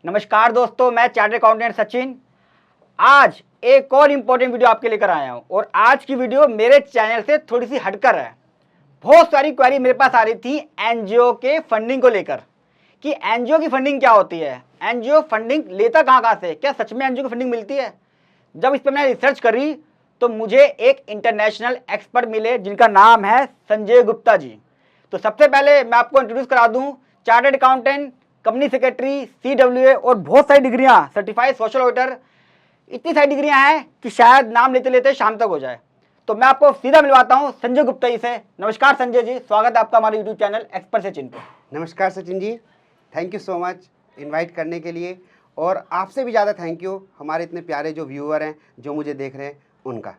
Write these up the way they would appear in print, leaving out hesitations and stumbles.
नमस्कार दोस्तों, मैं चार्टर्ड अकाउंटेंट सचिन आज एक और इम्पोर्टेंट वीडियो आपके लेकर आया हूं। और आज की वीडियो मेरे चैनल से थोड़ी सी हटकर है। बहुत सारी क्वेरी मेरे पास आ रही थी एनजीओ के फंडिंग को लेकर कि एनजीओ की फंडिंग क्या होती है, एनजीओ फंडिंग लेता कहाँ से, क्या सच में एनजीओ की फंडिंग मिलती है। जब इस पर मैंने रिसर्च करी तो मुझे एक इंटरनेशनल एक्सपर्ट मिले जिनका नाम है संजय गुप्ता जी। तो सबसे पहले मैं आपको इंट्रोड्यूस करा दूं, chartered accountant, company secretary, CWA और बहुत सारी डिग्रियां, सर्टिफाइड सोशल ऑडिटर, इतनी सारी डिग्रियां हैं कि शायद नाम लेते लेते शाम तक हो जाए। तो मैं आपको सीधा मिलवाता हूं संजय गुप्ता जी से। नमस्कार संजय जी, स्वागत है आपका हमारे यूट्यूब चैनल एक्सपर्ट सचिन पे। नमस्कार Sachin ji, thank you so much invite करने के लिए। और आपसे भी ज़्यादा थैंक यू हमारे इतने प्यारे जो व्यूअर हैं जो मुझे देख रहे हैं उनका।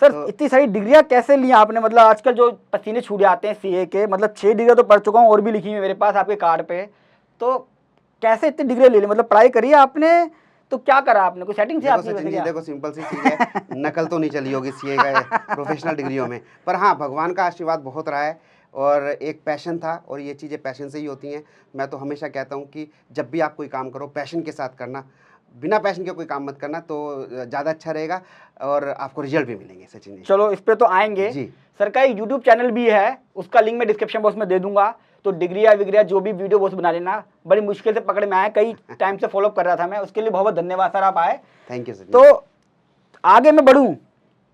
सर इतनी सारी डिग्रियां कैसे ली आपने? मतलब आजकल जो पसीने छूट जाते हैं सीए के, मतलब 6 डिग्रियां तो पढ़ चुका हूँ और भी लिखी हुई है मेरे पास आपके कार्ड पे। तो कैसे इतनी डिग्री ले ली? मतलब पढ़ाई करी है आपने तो क्या करा आपने? कोई सेटिंग थी आपकी? सचिन जी देखो, सिंपल सी चीज़ है, नकल तो नहीं चली होगी सीए का प्रोफेशनल डिग्रियों में, पर हाँ भगवान का आशीर्वाद बहुत रहा है और एक पैशन था और ये चीज़ें पैशन से ही होती हैं। मैं तो हमेशा कहता हूँ कि जब भी आप कोई काम करो पैशन के साथ करना, बिना पैशन के कोई काम मत करना तो ज़्यादा अच्छा रहेगा और आपको रिजल्ट भी मिलेंगे सचिन जी। चलो इस पे तो आएंगे जी। सर का एक यूट्यूब चैनल भी है, उसका लिंक मैं डिस्क्रिप्शन बॉक्स में दे दूंगा। तो डिग्रिया विग्रिया जो भी वीडियो वो बना लेना। बड़ी मुश्किल से पकड़ में आए, कई टाइम से फॉलो कर रहा था मैं, उसके लिए बहुत बहुत धन्यवाद सर, आप आए। Thank you Sachin. तो आगे मैं बढ़ूं,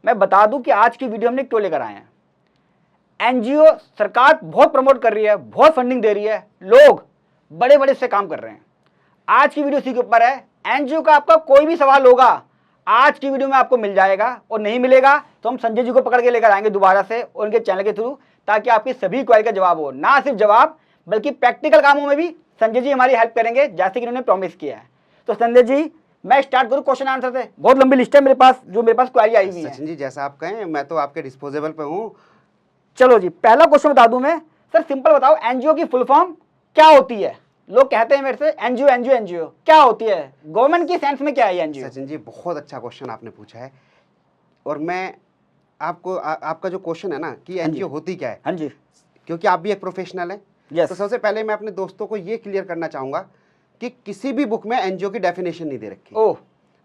मैं बता दूं कि आज की वीडियो हमने क्यों लेकर आए हैं। एनजीओ सरकार बहुत प्रमोट कर रही है, बहुत फंडिंग दे रही है, लोग बड़े बड़े से काम कर रहे हैं। आज की वीडियो इसी के ऊपर है। एनजीओ का आपका कोई भी सवाल होगा आज की वीडियो में आपको मिल जाएगा, और नहीं मिलेगा तो हम संजय जी को पकड़ के लेकर आएंगे दोबारा से और उनके चैनल के थ्रू, ताकि आपकी सभी क्वेरी का जवाब हो। ना सिर्फ जवाब बल्कि प्रैक्टिकल कामों में भी संजय जी हमारी हेल्प करेंगे, जैसे कि उन्होंने प्रॉमिस किया है। तो संजय जी मैं स्टार्ट करूं क्वेश्चन आंसर से? बहुत लंबी लिस्ट है मेरे पास, जो मेरे पास क्वेरी आई हुई है। सचिन जी जैसा आप कहें, मैं तो आपके डिस्पोजेबल पे हूँ। चलो जी, पहला क्वेश्चन बता दूं मैं। सर सिंपल बताओ, एनजीओ की फुल फॉर्म क्या होती है? लोग कहते हैं मेरे से एनजीओ एनजीओ एनजीओ, क्या होती है? गवर्नमेंट की सेंस में क्या है एनजीओ? सचिन जी बहुत अच्छा क्वेश्चन आपने पूछा है और मैं आपको आपका जो क्वेश्चन है ना कि एनजीओ होती क्या है, हाँ जी, क्योंकि आप भी एक प्रोफेशनल हैं। Yes. तो सबसे पहले मैं अपने दोस्तों को ये क्लियर करना चाहूँगा कि किसी भी बुक में एनजीओ की डेफिनेशन नहीं दे रखी। ओह,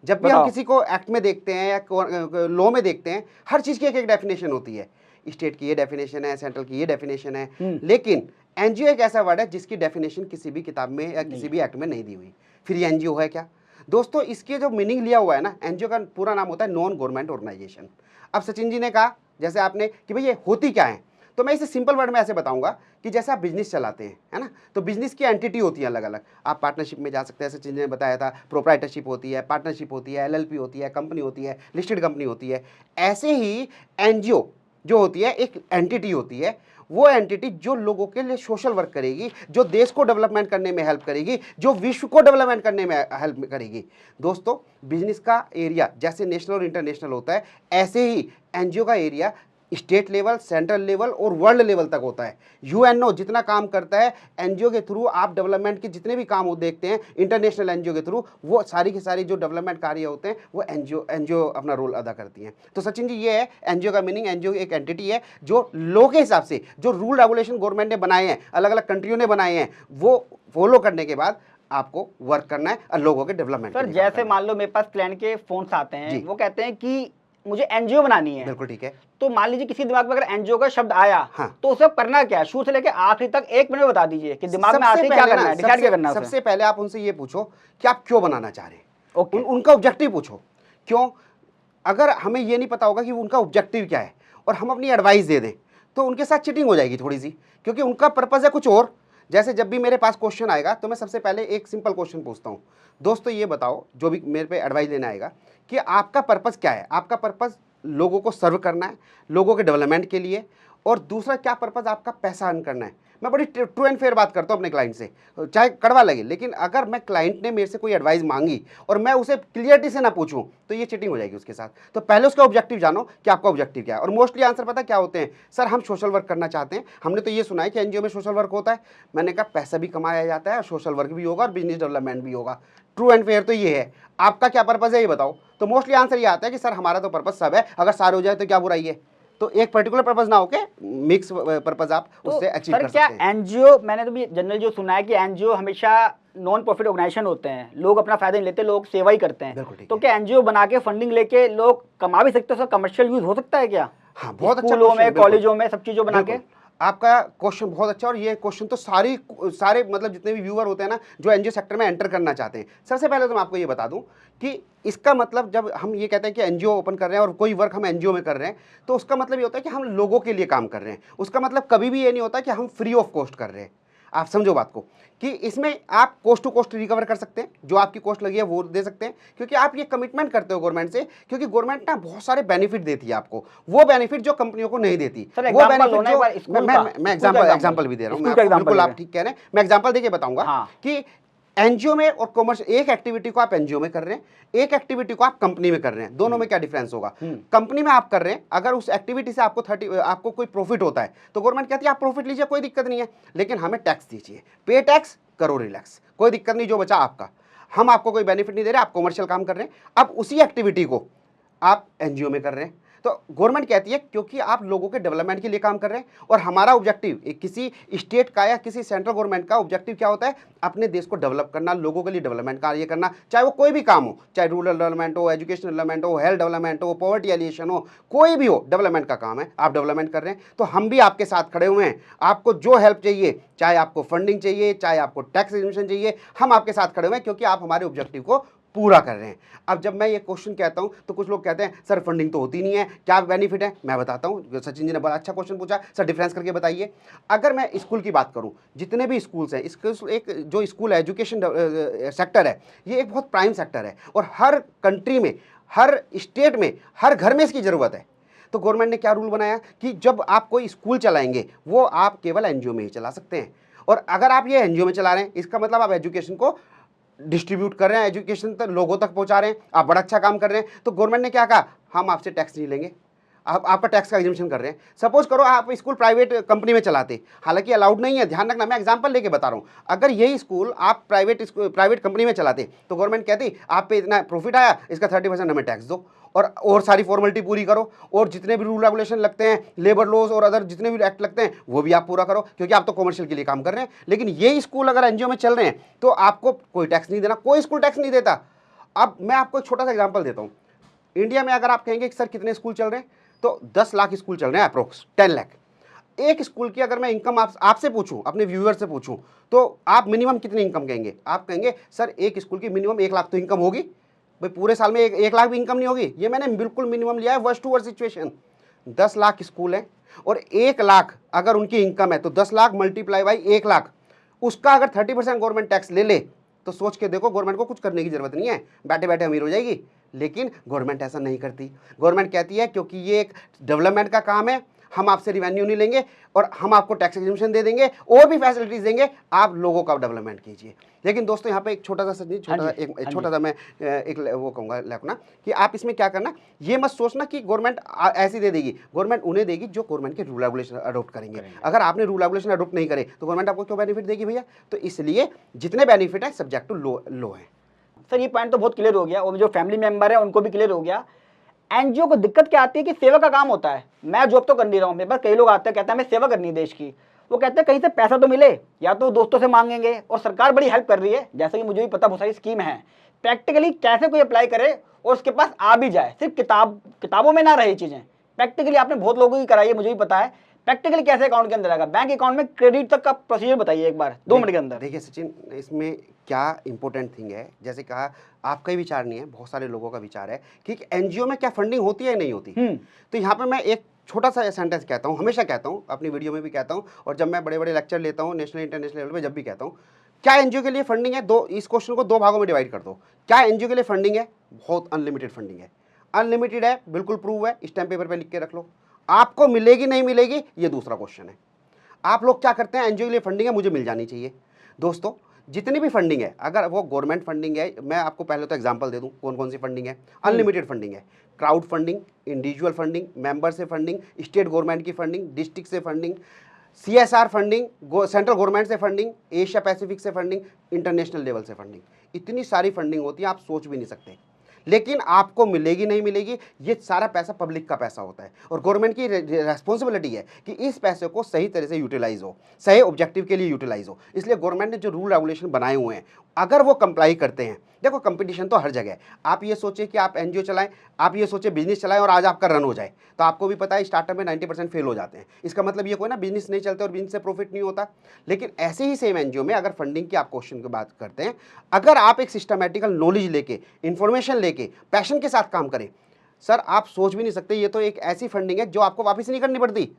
जब भी हम किसी को एक्ट में देखते हैं या लॉ में देखते हैं, हर चीज़ की एक एक डेफिनेशन होती है। स्टेट की ये डेफिनेशन है, सेंट्रल की ये डेफिनेशन है, लेकिन एनजीओ एक ऐसा वर्ड है जिसकी डेफिनेशन किसी भी किताब में या किसी भी एक्ट में नहीं दी हुई। फिर ये एनजीओ है क्या दोस्तों? इसके जो मीनिंग लिया हुआ है ना, एनजीओ का पूरा नाम होता है नॉन गवर्नमेंट ऑर्गेनाइजेशन। अब सचिन जी ने कहा जैसे आपने कि भाई ये होती क्या है, तो मैं इसे सिंपल वर्ड में ऐसे बताऊंगा कि जैसे आप बिजनेस चलाते हैं, है ना, तो बिजनेस की एंटिटी होती है अलग अलग। आप पार्टनरशिप में जा सकते हैं, सचिन जी ने बताया था, प्रोप्राइटरशिप होती है, पार्टनरशिप होती है, एलएलपी होती है, कंपनी होती है, लिस्टेड कंपनी होती है। ऐसे ही एनजीओ जो होती है एक एंटिटी होती है, वो एंटिटी जो लोगों के लिए सोशल वर्क करेगी, जो देश को डेवलपमेंट करने में हेल्प करेगी, जो विश्व को डेवलपमेंट करने में हेल्प करेगी। दोस्तों बिजनेस का एरिया जैसे नेशनल और इंटरनेशनल होता है, ऐसे ही एनजीओ का area state level, central level और वर्ल्ड लेवल तक होता है। यूएनओ जितना काम करता है एनजीओ के थ्रू, आप डेवलपमेंट के जितने भी काम वो देखते हैं इंटरनेशनल एनजीओ के थ्रू, वो सारी की सारी जो डेवलपमेंट कार्य होते हैं वो एनजीओ अपना रोल अदा करती हैं। तो सचिन जी ये है एनजीओ का मीनिंग। एनजीओ एक एंटिटी है जो लॉ के हिसाब से जो रूल रेगुलेशन गवर्नमेंट ने बनाए हैं, अलग अलग कंट्रियों ने बनाए हैं, वो फॉलो करने के बाद आपको वर्क करना है और लोगों के डेवलपमेंट। सर जैसे मान लो मेरे पास क्लाइंट के फोन्स आते हैं, वो कहते हैं कि मुझे एनजीओ बनानी है। बिल्कुल ठीक है। तो मान लीजिए किसी दिमाग में अगर एनजीओ का शब्द आया, हाँ। तो उसे करना क्या है? शुरू से लेकर आखिरी तक 1 मिनट में बता दीजिए कि दिमाग में आते ही क्या करना है, डिसाइड क्या करना है। सबसे पहले आप उनसे ये पूछो कि आप क्यों बनाना चाह रहे हैं। ओके। उनका ऑब्जेक्टिव पूछो क्यों। अगर हमें ये नहीं पता होगा कि उनका ऑब्जेक्टिव क्या है और हम अपनी एडवाइस दे दें तो उनके साथ चीटिंग हो जाएगी थोड़ी सी, क्योंकि उनका पर्पज़ है कुछ और। जैसे जब भी मेरे पास क्वेश्चन आएगा तो मैं सबसे पहले एक सिंपल क्वेश्चन पूछता हूँ, दोस्तों ये बताओ जो भी मेरे पे एडवाइस लेने आएगा कि आपका पर्पज़ क्या है। आपका पर्पज़ लोगों को सर्व करना है, लोगों के डेवलपमेंट के लिए, और दूसरा क्या पर्पज़ आपका पैसा अर्न करना है। मैं बड़ी ट्रू एंड फेयर बात करता हूँ अपने क्लाइंट से, चाहे कड़वा लगे, लेकिन अगर मैं क्लाइंट ने मेरे से कोई एडवाइस मांगी और मैं उसे क्लियरिटी से ना पूछूं तो ये चीटिंग हो जाएगी उसके साथ। तो पहले उसका ऑब्जेक्टिव जानो कि आपका ऑब्जेक्टिव क्या है। और मोस्टली आंसर पता क्या होते हैं, सर हम सोशल वर्क करना चाहते हैं। हमने तो ये सुना है कि एनजीओ में सोशल वर्क होता है। मैंने कहा पैसा भी कमाया जाता है और सोशल वर्क भी होगा और बिजनेस डेवलपमेंट भी होगा। ट्रू एंड फेयर तो ये है। आपका क्या पर्पज़ है ये बताओ। तो मोस्टली आंसर ये आता है कि सर हमारा तो पर्पज़ सब है, अगर सारे हो जाए तो क्या बुराई है। तो एक पर्टिकुलर पर्पज ना होके मिक्स पर्पज आप उससे अचीव कर सकते हैं। क्या एनजीओ, मैंने तो भी जनरल जो सुना है कि एनजीओ हमेशा नॉन प्रॉफिट ऑर्गेनाइजेशन होते हैं, लोग अपना फायदा नहीं लेते, लोग सेवा ही करते बिल्कुल हैं, ठीक तो है। क्या एनजीओ बना के फंडिंग लेके लोग कमा भी सकते हैं, उसका कमर्शियल यूज हो सकता है क्या? हाँ, बहुत अच्छा स्कूलों क्वेश्चन, में, बिल्कुल। कॉलेजों में, सब चीजों बना के। बिल्कुल। आपका क्वेश्चन बहुत अच्छा, और ये क्वेश्चन तो सारे मतलब जितने भी व्यूअर होते हैं ना, जो एनजीओ सेक्टर में एंटर करना चाहते हैं, सबसे पहले तो मैं आपको ये बता दूं कि इसका मतलब जब हम ये कहते हैं कि एनजीओ ओपन कर रहे हैं और कोई वर्क हम एनजीओ में कर रहे हैं, तो उसका मतलब ये होता है कि हम लोगों के लिए काम कर रहे हैं। उसका मतलब कभी भी ये नहीं होता कि हम फ्री ऑफ कॉस्ट कर रहे हैं। आप समझो बात को, कि इसमें आप कोस्ट टू कोस्ट रिकवर कर सकते हैं, जो आपकी कॉस्ट लगी है वो दे सकते हैं, क्योंकि आप ये कमिटमेंट करते हो गवर्नमेंट से, क्योंकि गवर्नमेंट ना बहुत सारे बेनिफिट देती है आपको, वो बेनिफिट जो कंपनियों को नहीं देती। सर, वो एग्जांपल लो बेनिफिट ना एक बार जो स्कूल मैं का, मैं स्कूल का एग्जांपल भी दे रहा हूँ, स्कूल का एग्जांपल बिल्कुल दे आप रहे हैं। ठीक कह रहे हैं। मैं एग्जांपल देके बताऊंगा हाँ। कि एनजीओ में और कॉमर्स, एक एक्टिविटी को आप एनजीओ में कर रहे हैं, एक एक्टिविटी को आप कंपनी में कर रहे हैं, दोनों में क्या डिफरेंस होगा? कंपनी में आप कर रहे हैं, अगर उस एक्टिविटी से आपको कोई प्रॉफिट होता है, तो गवर्नमेंट कहती है आप प्रॉफिट लीजिए, कोई दिक्कत नहीं है, लेकिन हमें टैक्स दीजिए, पे टैक्स, करो रिलैक्स, कोई दिक्कत नहीं, जो बचा आपका। हम आपको कोई बेनिफिट नहीं दे रहे, आप कॉमर्शियल काम कर रहे हैं, अब उसी एक्टिविटी को आप एनजीओ में कर रहे हैं, तो गवर्नमेंट कहती है क्योंकि आप लोगों के डेवलपमेंट के लिए काम कर रहे हैं, और हमारा ऑब्जेक्टिव किसी स्टेट का या किसी सेंट्रल गवर्नमेंट का ऑब्जेक्टिव क्या होता है? अपने देश को डेवलप करना, लोगों के लिए डेवलपमेंट कार्य करना, चाहे वो कोई भी काम हो, चाहे रूरल डेवलपमेंट हो, एजुकेशन डेवलपमेंट हो, हेल्थ डेवलपमेंट हो, पॉवर्टी एलिएशन हो, कोई भी हो, डेवलपमेंट का काम है, आप डेवलपमेंट कर रहे हैं, तो हम भी आपके साथ खड़े हुए हैं। आपको जो हेल्प चाहिए, चाहे आपको फंडिंग चाहिए, चाहे आपको टैक्स एग्जेम्पशन चाहिए, हम आपके साथ खड़े हुए हैं, क्योंकि आप हमारे ऑब्जेक्टिव को पूरा कर रहे हैं। अब जब मैं ये क्वेश्चन कहता हूं, तो कुछ लोग कहते हैं सर फंडिंग तो होती नहीं है, क्या बेनिफिट है? मैं बताता हूं। सचिन जी ने बड़ा अच्छा क्वेश्चन पूछा, सर डिफरेंस करके बताइए। अगर मैं स्कूल की बात करूं, जितने भी स्कूल्स हैं, एक जो स्कूल एजुकेशन सेक्टर है, ये एक बहुत प्राइम सेक्टर है, और हर कंट्री में, हर स्टेट में, हर घर में इसकी ज़रूरत है। तो गवर्नमेंट ने क्या रूल बनाया कि जब आप कोई स्कूल चलाएंगे, वो आप केवल एनजीओ में ही चला सकते हैं। और अगर आप ये एनजीओ में चला रहे हैं, इसका मतलब आप एजुकेशन को डिस्ट्रीब्यूट कर रहे हैं, एजुकेशन तक लोगों तक पहुंचा रहे हैं, आप बड़ा अच्छा काम कर रहे हैं। तो गवर्नमेंट ने क्या कहा? हम आपसे टैक्स नहीं लेंगे, आप आपका टैक्स का एग्जेम्पशन कर रहे हैं। सपोज करो आप स्कूल प्राइवेट कंपनी में चलाते, हालांकि अलाउड नहीं है, ध्यान रखना, मैं एग्जांपल लेके बता रहा हूं। अगर यही स्कूल आप प्राइवेट कंपनी में चलाते, तो गवर्नमेंट कहती आप पे इतना प्रॉफिट आया, इसका 30% हमें टैक्स दो, और सारी फॉर्मेलिटी पूरी करो, और जितने भी रूल रेगुलेशन लगते हैं, लेबर लॉज और अदर जितने भी एक्ट लगते हैं, वो भी आप पूरा करो, क्योंकि आप तो कॉमर्शियल के लिए काम कर रहे हैं। लेकिन ये स्कूल अगर एनजीओ में चल रहे हैं, तो आपको कोई टैक्स नहीं देना, कोई स्कूल टैक्स नहीं देता। अब मैं आपको एक छोटा सा एग्जांपल देता हूं। इंडिया में अगर आप कहेंगे कि सर कितने स्कूल चल रहे हैं, तो 10 लाख स्कूल चल रहे हैं, अप्रोक्स 10 लाख। एक स्कूल की अगर मैं इनकम आपसे पूछूं, अपने व्यूअर से पूछूं, तो आप मिनिमम कितनी इनकम कहेंगे? आप कहेंगे सर एक स्कूल की मिनिमम 1 लाख तो इनकम होगी। भाई पूरे साल में 1 लाख भी इनकम नहीं होगी? ये मैंने बिल्कुल मिनिमम लिया है, worst to worst situation. 10 lakh school है, और 1 लाख अगर उनकी इनकम है, तो 10 लाख मल्टीप्लाई बाई 1 लाख, उसका अगर 30% गवर्नमेंट टैक्स ले ले, तो सोच के देखो, गवर्नमेंट को कुछ करने की जरूरत नहीं है, बैठे बैठे अमीर हो जाएगी। लेकिन गवर्नमेंट ऐसा नहीं करती। गवर्नमेंट कहती है क्योंकि ये एक डेवलपमेंट का काम है, हम आपसे रिवेन्यू नहीं लेंगे, और हम आपको टैक्स एग्जेम्पशन दे देंगे, और भी फैसिलिटीज देंगे, आप लोगों का डेवलपमेंट कीजिए। लेकिन दोस्तों यहाँ पे एक छोटा सा मैं एक वो कहूँगा लेना, कि आप इसमें क्या करना, ये मत सोचना कि गवर्नमेंट ऐसी दे देगी। गवर्नमेंट उन्हें देगी जो गवर्नमेंट के रूल रेगुलेशन अडोप्ट करेंगे। अगर आपने रूल रेगुलेशन अडोप्ट नहीं करे, तो गवर्नमेंट आपको क्यों बेनिफिट देगी भैया? तो इसलिए जितने बेनिफिट है सब्जेक्ट टू लो है। सर ये पॉइंट तो बहुत क्लियर हो गया, और जो फैमिली मेंबर है उनको भी क्लियर हो गया। एनजीओ को दिक्कत क्या आती है कि सेवा का काम होता है। मैं जॉब तो कर नहीं रहा हूँ, मेरे पास कई लोग आते हैं, कहते हैं हमें सेवा करनी है देश की। वो कहते हैं कहीं से पैसा तो मिले, या तो दोस्तों से मांगेंगे, और सरकार बड़ी हेल्प कर रही है, जैसे कि मुझे भी पता बहुत सारी स्कीम है। प्रैक्टिकली कैसे कोई अप्लाई करे और उसके पास आ भी जाए, सिर्फ किताबों में ना रहे चीज़ें। प्रैक्टिकली आपने बहुत लोगों की कराई है, मुझे भी पता है। प्रैक्टिकली कैसे अकाउंट के अंदर आएगा, बैंक अकाउंट में क्रेडिट तक का प्रोसीजर बताइए एक बार 2 मिनट के अंदर। देखिए सचिन, इसमें क्या इंपॉर्टेंट थिंग है, जैसे कहा आपका ही विचार नहीं है, बहुत सारे लोगों का विचार है कि एनजीओ में क्या फंडिंग होती है या नहीं होती। तो यहाँ पे मैं एक छोटा सा सेंटेंस कहता हूँ, हमेशा कहता हूँ, अपनी वीडियो में भी कहता हूँ, और जब मैं बड़े बड़े लेक्चर लेता हूँ नेशनल इंटरनेशनल लेवल पे, जब भी कहता हूँ, क्या एनजीओ के लिए फंडिंग है? इस क्वेश्चन को 2 भागों में डिवाइड कर दो। क्या एनजीओ के लिए फंडिंग है? बहुत अनलिमिटेड फंडिंग है। अनलिमिटेड है, बिल्कुल प्रूव है, स्टैम्प पेपर पे लिख के रख लो। आपको मिलेगी नहीं मिलेगी, ये दूसरा क्वेश्चन है। आप लोग क्या करते हैं, एनजीओ के लिए फंडिंग है, मुझे मिल जानी चाहिए। दोस्तों जितनी भी फंडिंग है, अगर वो गवर्नमेंट फंडिंग है, मैं आपको पहले तो एग्जांपल दे दूं कौन कौन सी फंडिंग है। अनलिमिटेड फंडिंग है, crowd funding, individual funding, member से फंडिंग, स्टेट गवर्नमेंट की फंडिंग, डिस्ट्रिक्ट से funding, CSR funding, central government से फंडिंग, एशिया पैसिफिक से फंडिंग, इंटरनेशनल लेवल से फंडिंग। इतनी सारी फंडिंग होती है, आप सोच भी नहीं सकते। लेकिन आपको मिलेगी नहीं मिलेगी, ये सारा पैसा पब्लिक का पैसा होता है और गवर्नमेंट की रेस्पॉन्सिबिलिटी है कि इस पैसे को सही तरह से यूटिलाइज हो, सही ऑब्जेक्टिव के लिए यूटिलाइज हो। इसलिए गवर्नमेंट ने जो रूल रेगुलेशन बनाए हुए हैं, अगर वो कंप्लाई करते हैं, देखो कंपटीशन तो हर जगह है। आप ये सोचिए कि आप एनजीओ चलाएं, आप ये सोचिए बिजनेस चलाएं और आज आपका रन हो जाए, तो आपको भी पता है स्टार्टअप में 90% फेल हो जाते हैं। इसका मतलब ये कोई ना बिजनेस नहीं चलते और बिजनेस से प्रॉफिट नहीं होता। लेकिन ऐसे ही सेम एनजीओ में अगर फंडिंग की आप क्वेश्चन की बात करते हैं, अगर आप एक सिस्टमैटिकल नॉलेज लेके, इंफॉर्मेशन लेके, पैशन के साथ काम करें, सर आप सोच भी नहीं सकते, ये तो एक ऐसी फंडिंग है जो आपको वापस नहीं करनी पड़ती।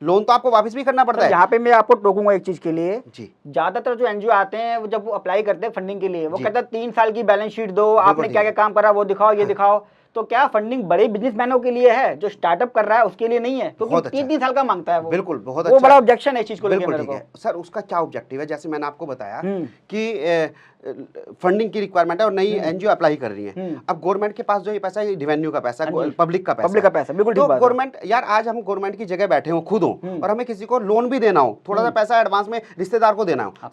लोन तो आपको वापस भी करना पड़ता है। यहाँ पे मैं आपको टोकूंगा एक चीज के लिए जी, ज्यादातर जो एनजीओ आते हैं वो जब वो अप्लाई करते हैं फंडिंग के लिए, वो जी। कहते हैं 3 साल की बैलेंस शीट दो, आपने क्या क्या काम करा वो दिखाओ, ये दिखाओ। तो क्या फंडिंग बड़े बिजनेसमैनों के लिए है, जो स्टार्टअप कर रहा है उसके लिए नहीं है? बहुत क्योंकि अच्छा। 3-3 साल का मांगता है वो। बिल्कुल, बहुत वो अच्छा। बड़ा ऑब्जेक्शन है इस चीज को लेके बिल्कुल मेरे ठीक को। है सर। उसका क्या ऑब्जेक्टिव है, जैसे मैंने आपको बताया कि फंडिंग की रिक्वायरमेंट है और नई एनजीओ अप्लाई कर रही है। अब गवर्नमेंट के पास जो ये पैसा है, रेवेन्यू का पैसा, पब्लिक का पैसा, पब्लिक का पैसा, बिल्कुल तो ठीक बात है। गवर्नमेंट, यार आज हम गवर्नमेंट की जगह बैठे हो, खुद हो, और हमें किसी को लोन भी देना हो, थोड़ा सा पैसा एडवांस में रिश्तेदार को देना हो,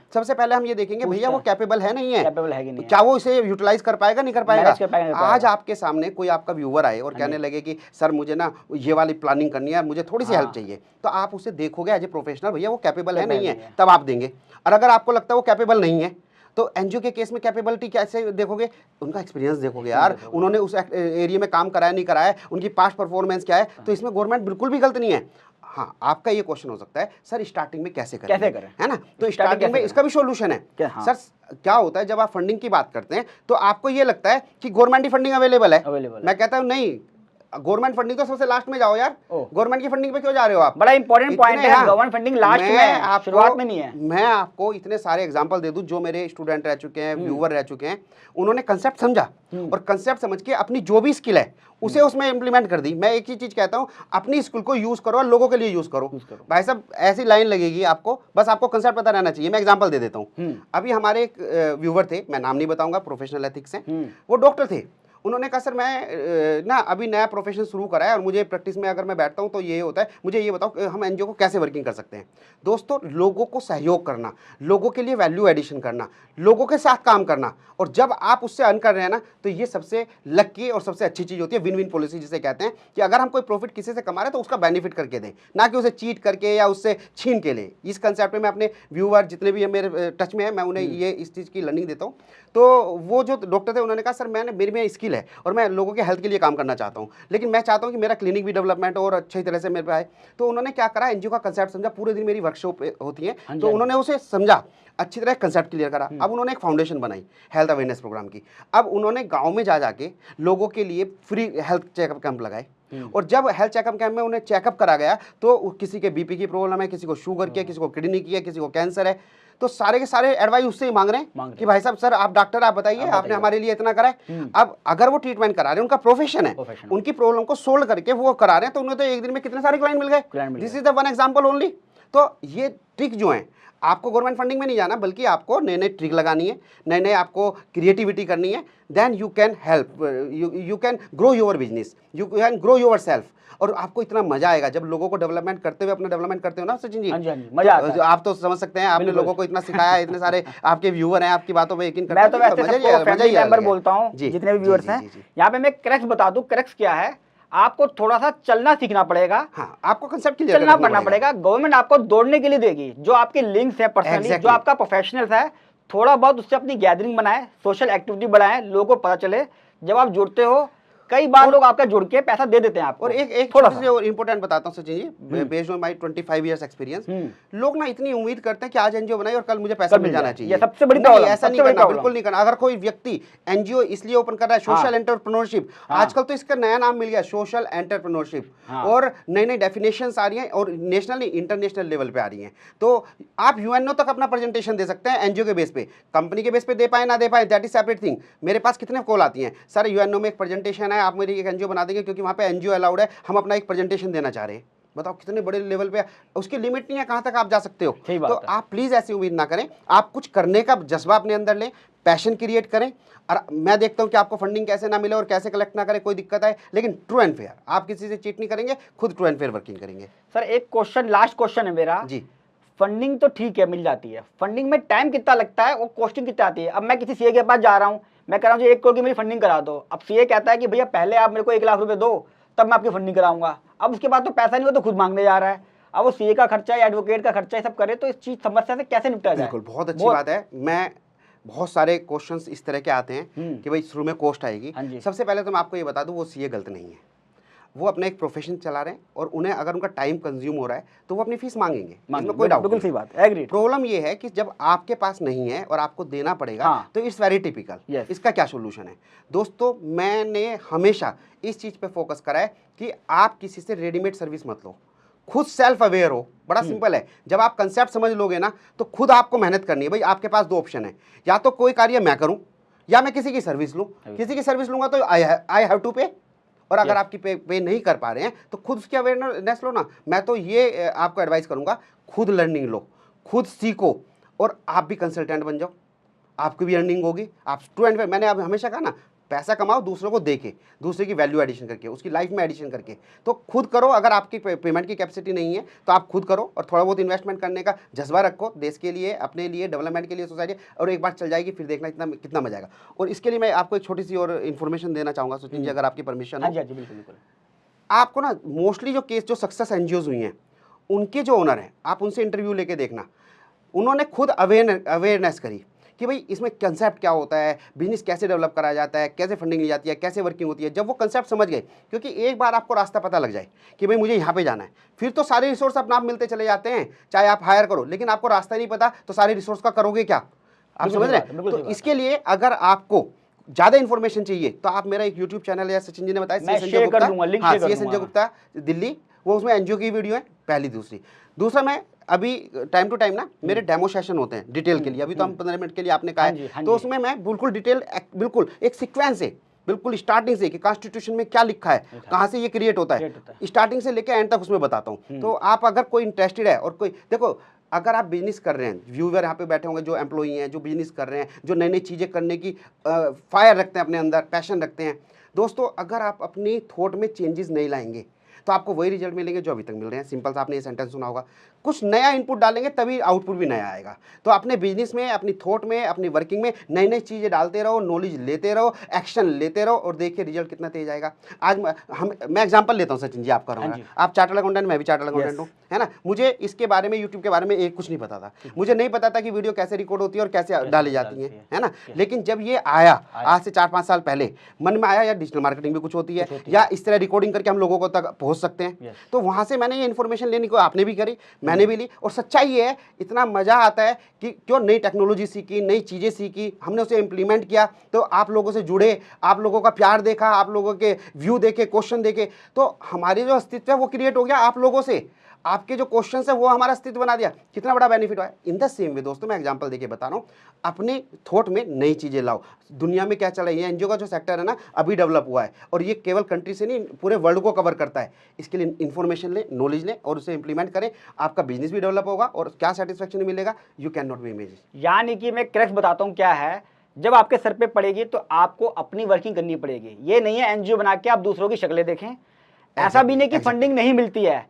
सबसे पहले हम ये देखेंगे भैया वो कैपेबल है नहीं है, कैपेबल है कि नहीं है, क्या वो इसे यूटिलाइज कर पाएगा नहीं कर मैनेज कर पाएगा। पाएगा। आज आपके सामने कोई आपका व्यूअर आए और कहने लगे कि सर मुझे ना ये वाली प्लानिंग करनी है, मुझे थोड़ी सी हेल्प चाहिए, तो आप उसे देखोगे एज ए प्रोफेशनल, भैया वो कैपेबल है नहीं है, तब आप देंगे। और अगर आपको लगता है वो कैपेबल नहीं है, तो एनजीओ के केस में कैपेबिलिटी कैसे देखोगे? उनका एक्सपीरियंस देखोगे, यार उन्होंने उस एरिया में काम कराया नहीं कराया, उनकी पास्ट परफॉर्मेंस क्या है। तो इसमें गवर्नमेंट बिल्कुल भी गलत नहीं है। हाँ, आपका ये क्वेश्चन हो सकता है सर स्टार्टिंग में कैसे करें, है ना? तो स्टार्टिंग में इसका भी सॉल्यूशन है। हाँ। सर क्या होता है, जब आप फंडिंग की बात करते हैं तो आपको ये लगता है कि गवर्नमेंट की फंडिंग अवेलेबल है। मैं कहता हूँ नहीं, गवर्नमेंट फंडिंग तो सबसे लास्ट में जाओ यार, गवर्नमेंट की फंडिंग पे क्यों जा रहे हो आप? बड़ा इंपॉर्टेंट पॉइंट है, गवर्नमेंट फंडिंग लास्ट में है, शुरुआत में नहीं है। मैं आपको इतने सारे एग्जांपल दे दूं, जो मेरे स्टूडेंट रह चुके हैं, व्यूअर रह चुके हैं, उन्होंने कंसेप्ट समझा और कंसेप्ट समझ के अपनी जो भी स्किल है उसे उसमें इंप्लीमेंट कर दी। मैं एक ही चीज कहता हूं, अपनी स्किल को यूज करो और लोगों के लिए यूज करो। भाई साहब ऐसी लाइन लगेगी आपको, बस आपको कंसेप्ट पता रहना चाहिए। मैं एग्जांपल दे देता हूं। अभी हमारे एक व्यूअर थे, मैं नाम नहीं बताऊंगा, प्रोफेशनल एथिक्स हैं, वो डॉक्टर थे। उन्होंने कहा सर मैं ना अभी नया प्रोफेशन शुरू करा है और मुझे प्रैक्टिस में अगर मैं बैठता हूं तो ये होता है, मुझे ये बताओ हम एनजीओ को कैसे वर्किंग कर सकते हैं। दोस्तों, लोगों को सहयोग करना, लोगों के लिए वैल्यू एडिशन करना, लोगों के साथ काम करना, और जब आप उससे अर्न कर रहे हैं ना, तो ये सबसे लकी और सबसे अच्छी चीज़ होती है। विन विन पॉलिसी जिसे कहते हैं, कि अगर हम कोई प्रॉफिट किसी से कमा रहे हैं तो उसका बेनिफिट करके दें, ना कि उसे चीट करके या उससे छीन के ले। इस कंसेप्ट में मैं अपने व्यूअर जितने भी मेरे टच में है, मैं उन्हें ये इस चीज़ की लर्निंग देता हूँ। तो वो जो डॉक्टर थे उन्होंने कहा सर मेरे में स्किल है और मैं लोगों के हेल्थ के लिए काम करना चाहता हूँ, लेकिन मैं चाहता हूँ कि मेरा क्लिनिक भी डेवलपमेंट और अच्छी तरह से मेरे पे आए। तो उन्होंने क्या करा, एनजीओ का कंसेप्ट समझा। पूरे दिन मेरी वर्कशॉप होती है, तो उन्होंने उसे समझा, अच्छी तरह कंसेप्ट क्लियर करा। अब उन्होंने एक फाउंडेशन बनाई हेल्थ अवेयरनेस प्रोग्राम की। अब उन्होंने गांव में जा जाके लोगों के लिए फ्री हेल्थ चेकअप कैंप लगाए, और जब हेल्थ चेकअप कैंप में उन्हें चेकअप करा गया तो किसी के बीपी की प्रॉब्लम है, किसी को शुगर की है, किसी को किडनी की है, किसी को कैंसर है, तो सारे के सारे एडवाइस उससे ही मांग रहे हैं कि भाई साहब सर आप डॉक्टर, आप बताइए, आपने हमारे लिए इतना करा है। अब अगर वो ट्रीटमेंट करा रहे हैं, उनका प्रोफेशन है, उनकी प्रॉब्लम को सोल्व करके वो करा रहे हैं, तो उन्हें तो एक दिन में कितने सारे क्लाइंट मिल गए। This is the one example only. तो ये ट्रिक जो है, आपको गवर्नमेंट फंडिंग में नहीं जाना, बल्कि आपको नए नए ट्रिक लगानी है, नए नए आपको क्रिएटिविटी करनी है। Then you can help, you can grow your business, you can grow yourself. और आपको इतना मजा आएगा जब लोगों को डेवलपमेंट करते हुए अपना डेवलपमेंट करते हो ना सचिन जी। मजा आता है। आप तो समझ सकते हैं, आपने लोगों को इतना सिखाया, इतने सारे आपके व्यूअर हैं, आपकी बातों पे यकीन करते हैं। मैं तो वैसे सबको फैमिली मेंबर बोलता हूं, जी, जितने भी व्यूअर्स हैं। यहाँ पे मैं क्रक्स बता दूं, क्रक्स क्या है, आपको थोड़ा सा चलना सीखना पड़ेगा। हाँ, आपको कंसेप्ट क्लियर चलना पड़ना पड़ेगा। गवर्नमेंट आपको दौड़ने के लिए देगी, जो आपके लिंक्स है पर्सनली, जो आपका प्रोफेशनल्स है, थोड़ा बहुत उससे अपनी गैदरिंग बनाए, सोशल एक्टिविटी बढ़ाएं, लोगों को पता चले। जब आप जुड़ते हो, कई बार लोग आपका जुड़ के पैसा दे देते हैं आपको। और एक थोड़ा सा और इंपॉर्टेंट बताता हूं Sachin ji, based on my 25 years experience, लोग ना इतनी उम्मीद करते हैं कि आज एनजीओ बनाई और कल मुझे पैसा मिल जाना चाहिए। ये सबसे बड़ी प्रॉब्लम, ऐसा नहीं करना, बिल्कुल नहीं करना। अगर कोई व्यक्ति एनजीओ इसलिए ओपन कर रहा है, सोशल एंटरप्रेन्योरशिप, आजकल तो इसका नया नाम मिल गया सोशल एंटरप्रेन्योरशिप, और नई नई डेफिनेशंस आ रही हैं और नेशनल इंटरनेशनल लेवल पे आ रही हैं। तो आप यूएनओ तक अपना प्रेजेंटेशन दे सकते हैं एनजीओ के बेस पे। कंपनी के बेस पे दे पाए ना दे पाए, दैट इज सेपरेट थिंग। मेरे पास कितने कॉल आती हैं, सर यूएनओ में एक प्रेजेंटेशन है, आप मेरी एक एनजीओ बना देंगे, क्योंकि वहां पे एनजीओ अलाउड है, हम अपना एक प्रेजेंटेशन देना चाह रहे हैं। बताओ कितने बड़े लेवल पे, उसकी लिमिट नहीं है कहां तक आप जा सकते हो। तो आप प्लीज ऐसी उम्मीद ना करें, आप कुछ करने का जज्बा अपने अंदर लें, पैशन क्रिएट करें। और मैं देखता हूं कि आपको फंडिंग कैसे ना मिले और कैसे कलेक्ट ना करें, कोई दिक्कत है, लेकिन ट्रू एंड फेयर, आप किसी से चीट नहीं करेंगे, खुद ट्रू एंड फेयर वर्किंग करेंगे। सर एक क्वेश्चन, लास्ट क्वेश्चन है मेरा जी। फंडिंग तो ठीक है मिल जाती है, फंडिंग में टाइम कितना लगता है और कॉस्टिंग कितना आती है? अब मैं किसी सीए के पास जा रहा हूं, मैं कह रहा हूँ जी 1 करोड़ की मेरी फंडिंग करा दो। अब सीए कहता है कि भैया पहले आप मेरे को 1 लाख रुपए दो, तब मैं आपकी फंडिंग कराऊंगा। अब उसके बाद तो पैसा नहीं हो तो खुद मांगने जा रहा है। अब वो सीए का खर्चा या एडवोकेट का खर्चा ये सब करे, तो इस चीज समस्या से कैसे निपटा जाए? बिल्कुल, बहुत अच्छी बात है। मैं बहुत सारे क्वेश्चंस इस तरह के आते हैं कि भाई शुरू में कॉस्ट आएगी। हाँ जी। सबसे पहले तो मैं आपको ये बता दूं, वो सीए गलत नहीं है। वो अपना एक प्रोफेशन चला रहे हैं और उन्हें अगर उनका टाइम कंज्यूम हो रहा है तो वो अपनी फीस मांगेंगे, इसमें कोई डाउट बिल्कुल नहीं। सही बात, एग्रीड। प्रॉब्लम ये है कि जब आपके पास नहीं है और आपको देना पड़ेगा, हाँ। तो इट्स वेरी टिपिकल। इसका क्या सोल्यूशन है दोस्तों? मैंने हमेशा इस चीज पे फोकस करा है कि आप किसी से रेडीमेड सर्विस मत लो, खुद सेल्फ अवेयर हो। बड़ा सिंपल है, जब आप कंसेप्ट समझ लोगे ना तो खुद आपको मेहनत करनी है। भाई आपके पास 2 ऑप्शन है, या तो कोई कार्य मैं करूं या मैं किसी की सर्विस लूं। किसी की सर्विस लूंगा तो आई हैव टू पे, और अगर आपकी पे नहीं कर पा रहे हैं तो खुद उसकी अवेयरनेस लो ना। मैं तो ये आपको एडवाइस करूंगा, खुद लर्निंग लो, खुद सीखो, और आप भी कंसल्टेंट बन जाओ, आपकी भी अर्निंग होगी। आप स्टूडेंट, मैंने अब हमेशा कहा ना, पैसा कमाओ दूसरों को देके, दूसरे की वैल्यू एडिशन करके, उसकी लाइफ में एडिशन करके। तो खुद करो। अगर आपकी पेमेंट की कैपेसिटी नहीं है तो आप खुद करो, और थोड़ा बहुत इन्वेस्टमेंट करने का जज्बा रखो, देश के लिए, अपने लिए, डेवलपमेंट के लिए, सोसाइटी। और एक बार चल जाएगी फिर देखना इतना कितना मजा आएगा। और इसके लिए मैं आपको एक छोटी सी और इन्फॉर्मेशन देना चाहूँगा सचिन जी, अगर आपकी परमिशन हो। बिल्कुल। आपको ना मोस्टली जो केस, जो सक्सेस एनजीओज हुई हैं, उनके जो ओनर हैं, आप उनसे इंटरव्यू लेके देखना, उन्होंने खुद अवेयरनेस करी कि भाई इसमें कंसेप्ट क्या होता है, बिजनेस कैसे डेवलप कराया जाता है, कैसे फंडिंग ली जाती है, कैसे वर्किंग होती है। जब वो कंसेप्ट समझ गए, क्योंकि एक बार आपको रास्ता पता लग जाए कि भाई मुझे यहाँ पे जाना है, फिर तो सारे रिसोर्स अपने आप मिलते चले जाते हैं, चाहे आप हायर करो। लेकिन आपको रास्ता नहीं पता तो सारे रिसोर्स का करोगे क्या? आप समझ रहे हैं? तो इसके लिए अगर आपको ज्यादा इन्फॉर्मेशन चाहिए तो आप मेरा एक यूट्यूब चैनल है, सचिन जी ने बताया, सी संजय गुप्ता दिल्ली, वो उसमें एनजीओ की वीडियो है पहली। दूसरा मैं अभी टाइम टू टाइम ना मेरे डेमो सेशन होते हैं डिटेल के लिए। अभी तो हम 15 मिनट के लिए आपने कहा है, तो उसमें मैं बिल्कुल डिटेल, बिल्कुल एक सीक्वेंस है, बिल्कुल स्टार्टिंग से कि कॉन्स्टिट्यूशन में क्या लिखा है, कहाँ से ये क्रिएट होता है, स्टार्टिंग से लेकर एंड तक उसमें बताता हूँ। तो आप अगर कोई इंटरेस्टेड है, और कोई देखो, अगर आप बिजनेस कर रहे हैं, व्यूअर यहाँ पे बैठे होंगे जो एम्प्लॉई हैं, जो बिजनेस कर रहे हैं, जो नई नई चीज़ें करने की फायर रखते हैं अपने अंदर, पैशन रखते हैं दोस्तों, अगर आप अपनी थॉट में चेंजेस नहीं लाएंगे तो आपको वही रिजल्ट मिलेंगे जो अभी तक मिल रहे हैं। सिंपल सा आपने ये सेंटेंस सुना होगा, कुछ नया इनपुट डालेंगे तभी आउटपुट भी नया आएगा। तो अपने बिजनेस में, अपनी थॉट में, अपनी वर्किंग में नई नई चीज़ें डालते रहो, नॉलेज लेते रहो, एक्शन लेते रहो, और देखिए रिजल्ट कितना तेज आएगा। आज मैं एग्जांपल लेता हूँ सचिन जी, आप करूँगा, आप चार्टर्ड अकाउंटेंट, मैं भी चार्टर्ड अकाउंटेंट हूँ, है ना। मुझे इसके बारे में, यूट्यूब के बारे में एक कुछ नहीं पता था। मुझे नहीं पता था कि वीडियो कैसे रिकॉर्ड होती है और कैसे डाली जाती है ना। लेकिन जब ये आया आज से 4-5 साल पहले, मन में आया यार डिजिटल मार्केटिंग भी कुछ होती है, या इस तरह रिकॉर्डिंग करके हम लोगों को तक पहुँच सकते हैं। तो वहाँ से मैंने ये इन्फॉर्मेशन लेने को, आपने भी करी, मैंने भी ली, और सच्चाई ये है, इतना मजा आता है कि क्यों नई टेक्नोलॉजी सीखी, नई चीज़ें सीखी, हमने उसे इंप्लीमेंट किया, तो आप लोगों से जुड़े, आप लोगों का प्यार देखा, आप लोगों के व्यू देखे, क्वेश्चन देखे, तो हमारी जो अस्तित्व है वो क्रिएट हो गया आप लोगों से। आपके जो क्वेश्चन है वो हमारा अस्तित्व बना दिया। कितना बड़ा बेनिफिट हुआ है। इन द सेम वे दोस्तों, मैं एग्जांपल देके बता रहा हूँ, अपने थॉट में नई चीज़ें लाओ। दुनिया में क्या चल रही है, एनजीओ का जो सेक्टर है ना अभी डेवलप हुआ है, और ये केवल कंट्री से नहीं पूरे वर्ल्ड को कवर करता है। इसके लिए इन्फॉर्मेशन लें, नॉलेज लें, और उसे इंप्लीमेंट करें, आपका बिजनेस भी डेवलप होगा, और क्या सेटिस्फेक्शन मिलेगा, you can not be imagine. यानी कि मैं क्रक्स बताता हूँ क्या है, जब आपके सर पे पड़ेगी तो आपको अपनी वर्किंग करनी पड़ेगी। ये नहीं है एनजीओ बना के आप दूसरों की शक्लें देखें। ऐसा भी नहीं कि फंडिंग नहीं मिलती है।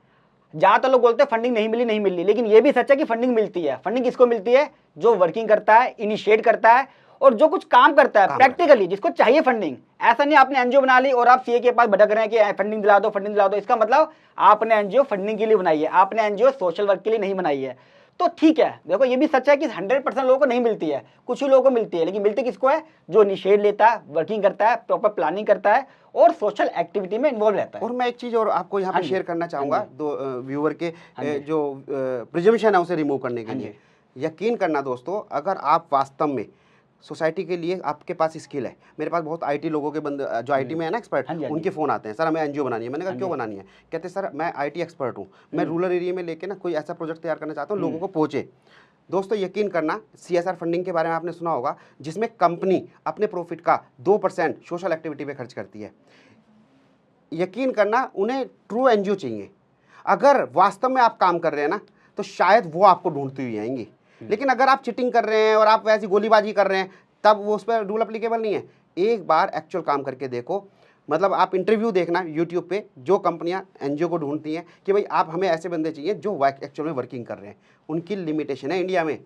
ज्यादातर लोग बोलते हैं फंडिंग नहीं मिली, लेकिन ये भी सच है कि फंडिंग मिलती है। फंडिंग किसको मिलती है? जो वर्किंग करता है, इनिशिएट करता है, और जो कुछ काम करता है प्रैक्टिकली, जिसको चाहिए फंडिंग। ऐसा नहीं आपने एनजीओ बना ली और आप सीए के पास भटक रहे हैं कि फंडिंग दिला दो, फंडिंग दिला दो। इसका मतलब आपने एनजीओ फंडिंग के लिए बनाई है, आपने एनजीओ सोशल वर्क के लिए नहीं बनाई है। तो ठीक है, देखो ये भी सच है कि 100% लोगों को नहीं मिलती है, कुछ ही लोगों को मिलती है। लेकिन मिलती किसको है? जो इनिशिएट लेता है, वर्किंग करता है, प्रॉपर प्लानिंग करता है, और सोशल एक्टिविटी में इन्वॉल्व रहता है। और मैं एक चीज़ और आपको यहाँ पे शेयर करना चाहूँगा, दो व्यूअर के जो प्रिजम्पशन है उसे रिमूव करने के लिए। यकीन करना दोस्तों, अगर आप वास्तव में सोसाइटी के लिए, आपके पास स्किल है। मेरे पास बहुत आईटी लोगों के बंदे जो आईटी में है ना एक्सपर्ट, उनके फ़ोन आते हैं, सर हमें एनजीओ बनानी है। मैंने कहा क्यों बनानी है? कहते सर मैं आईटी एक्सपर्ट हूँ, मैं रूरल एरिया में लेके ना कोई ऐसा प्रोजेक्ट तैयार करना चाहता हूँ लोगों को पहुँचे। दोस्तों यकीन करना, सीएसआर फंडिंग के बारे में आपने सुना होगा, जिसमें कंपनी अपने प्रॉफिट का 2% सोशल एक्टिविटी पे खर्च करती है। यकीन करना, उन्हें ट्रू एनजीओ चाहिए। अगर वास्तव में आप काम कर रहे हैं ना, तो शायद वो आपको ढूंढती हुई आएंगी। लेकिन अगर आप चिटिंग कर रहे हैं और आप वैसी गोलीबाजी कर रहे हैं, तब वो उस पर रूल अप्लीकेबल नहीं है। एक बार एक्चुअल काम करके देखो। मतलब आप इंटरव्यू देखना यूट्यूब पे, जो कंपनियां एनजीओ को ढूंढती हैं कि भाई आप हमें ऐसे बंदे चाहिए जो एक्चुअल में वर्किंग कर रहे हैं। उनकी लिमिटेशन है इंडिया में,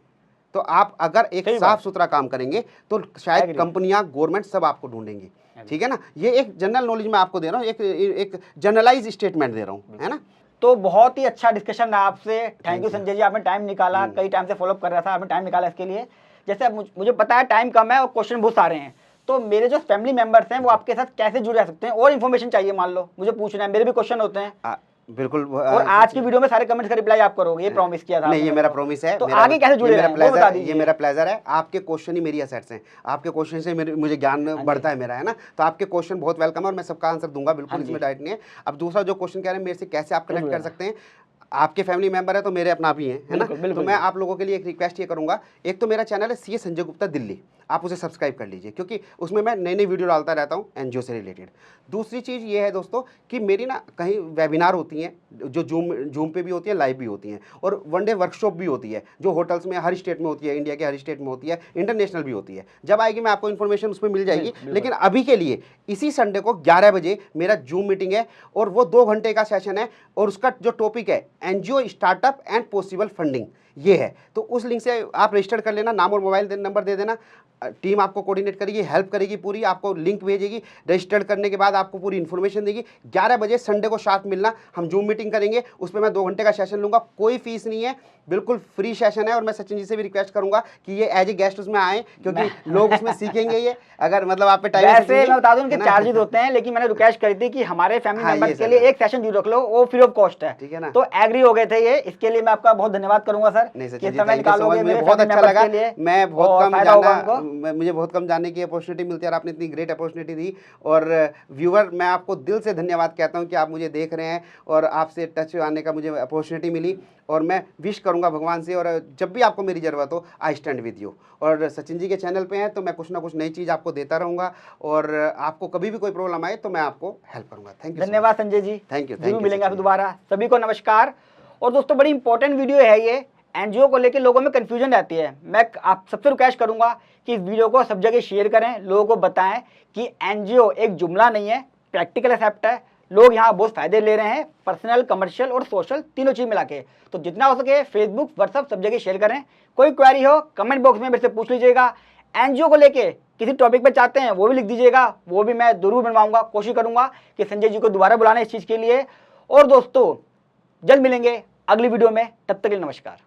तो आप अगर एक सही बात। साफ सुथरा काम करेंगे तो शायद Agree. कंपनियां, गवर्नमेंट सब आपको ढूंढेंगी। ठीक है ना, ये एक जनरल नॉलेज मैं आपको दे रहा हूँ, एक जनरलाइज स्टेटमेंट दे रहा हूँ, है ना। तो बहुत ही अच्छा डिस्कशन रहा आपसे। Thank you you. Sanjay ji, आपने टाइम निकाला, कई टाइम से फॉलोअप कर रहा था, आपने टाइम निकाला इसके लिए। जैसे अब मुझे पता है टाइम कम है और क्वेश्चन बहुत सारे हैं, तो मेरे जो फैमिली मेंबर्स हैं वो आपके साथ कैसे जुड़ रह सकते हैं, और इन्फॉर्मेशन चाहिए, मान लो मुझे पूछना है, मेरे भी क्वेश्चन होते हैं। बिल्कुल। और आज की वीडियो में सारे कमेंट्स का रिप्लाई आप करोगे, ये प्रॉमिस किया था नहीं, आपने ये मेरे मेरा को। प्रॉमिस है। तो आगे कैसे जुड़े रहें, वो बता दीजिए। ये मेरा प्लेजर है। आपके क्वेश्चन ही मेरी असेट्स हैं। आपके क्वेश्चन से मुझे ज्ञान बढ़ता है मेरा, है ना। तो आपके क्वेश्चन बहुत वेलकम है और मैं सबका आंसर दूंगा, बिल्कुल इसमें डाउट नहीं है। अब दूसरा जो क्वेश्चन कह रहे हैं मेरे से कैसे आप कनेक्ट कर सकते हैं, आपके फैमिली मेंबर है तो मेरे अपना भी हैं, है ना। तो मैं आप लोगों के लिए एक रिक्वेस्ट ये करूंगा, एक तो मेरा चैनल है सीए संजय गुप्ता दिल्ली, आप उसे सब्सक्राइब कर लीजिए, क्योंकि उसमें मैं नई नई वीडियो डालता रहता हूँ एनजीओ से रिलेटेड। दूसरी चीज़ ये है दोस्तों कि मेरी ना कहीं वेबिनार होती हैं जो जूम पे भी होती है, लाइव भी होती हैं, और वन डे वर्कशॉप भी होती है जो होटल्स में हर स्टेट में होती है, इंडिया के हर स्टेट में होती है, इंटरनेशनल भी होती है। जब आएगी मैं आपको इन्फॉर्मेशन उसमें मिल जाएगी। लेकिन अभी के लिए इसी संडे को 11 बजे मेरा जूम मीटिंग है और वो 2 घंटे का सेशन है, और उसका जो टॉपिक है NGO startup and possible funding, ये है। तो उस लिंक से आप रजिस्टर कर लेना, नाम और मोबाइल नंबर दे देना, टीम आपको कोऑर्डिनेट करेगी, हेल्प करेगी पूरी, आपको लिंक भेजेगी, रजिस्टर्ड करने के बाद आपको पूरी इन्फॉर्मेशन देगी। 11 बजे संडे को शार्प मिलना, हम जूम मीटिंग करेंगे, उसमें मैं 2 घंटे का सेशन लूंगा, कोई फीस नहीं है, बिल्कुल फ्री सेशन है। और मैं सचिन जी से भी रिक्वेस्ट करूंगा कि ये एज ए गेस्ट उसमें आए, क्योंकि लोग उसमें सीखेंगे ये, अगर मतलब आप पे टाइम। वैसे मैं बता दूं उनके चार्जेस होते हैं, लेकिन मैंने रिक्वेस्ट करी थी कि हमारे फैमिली मेंबर्स के लिए एक सेशन जरूर रख लो, वो फ्री ऑफ कॉस्ट है, ठीक है ना। तो एग्री हो गए थे ये, इसके लिए मैं आपका बहुत धन्यवाद करूंगा सर। नहीं कि सचिन जी, समय निकालोगे मुझे मेरे बहुत फैमिली अच्छा मेंबर्स लगा। के लिए, मैं बहुत और कम फायदा होगा जाना, उनको। मुझे बहुत कम जानने की अपॉर्चुनिटी मिलती है, और आपने इतनी ग्रेट अपॉर्चुनिटी दी। और व्यूअर, मैं आपको दिल से धन्यवाद कहता हूं कि आप मुझे देख रहे हैं और आपसे टच आने का मुझे अपॉर्चुनिटी मिली। और मैं विश करूंगा भगवान से, और जब भी आपको मेरी ज़रूरत हो आई स्टैंड विद यू। और सचिन जी के चैनल पे हैं तो मैं कुछ ना कुछ नई चीज़ आपको देता रहूँगा, और आपको कभी भी कोई प्रॉब्लम आए तो मैं आपको हेल्प करूँगा। थैंक यू, धन्यवाद संजय जी, थैंक यू, जरूर मिलेंगे आपसे दोबारा। सभी को नमस्कार। और दोस्तों बड़ी इंपॉर्टेंट वीडियो है ये, एनजीओ को लेकर लोगों में कंफ्यूजन रहती है। मैं आप सबसे रिक्वेस्ट करूंगा कि इस वीडियो को सब जगह शेयर करें, लोगों को बताएं कि एनजीओ एक जुमला नहीं है, प्रैक्टिकल एक्सेप्ट है। लोग यहाँ बहुत फायदे ले रहे हैं, पर्सनल, कमर्शियल और सोशल, तीनों चीज मिला के। तो जितना हो सके फेसबुक, व्हाट्सएप सब जगह शेयर करें। कोई क्वेरी हो कमेंट बॉक्स में मेरे से पूछ लीजिएगा। एनजीओ को लेके किसी टॉपिक पे चाहते हैं वो भी लिख दीजिएगा, वो भी मैं जरूर बनवाऊंगा, कोशिश करूंगा कि संजय जी को दोबारा बुलाना इस चीज़ के लिए। और दोस्तों जल्द मिलेंगे अगली वीडियो में, तब तक के लिए नमस्कार।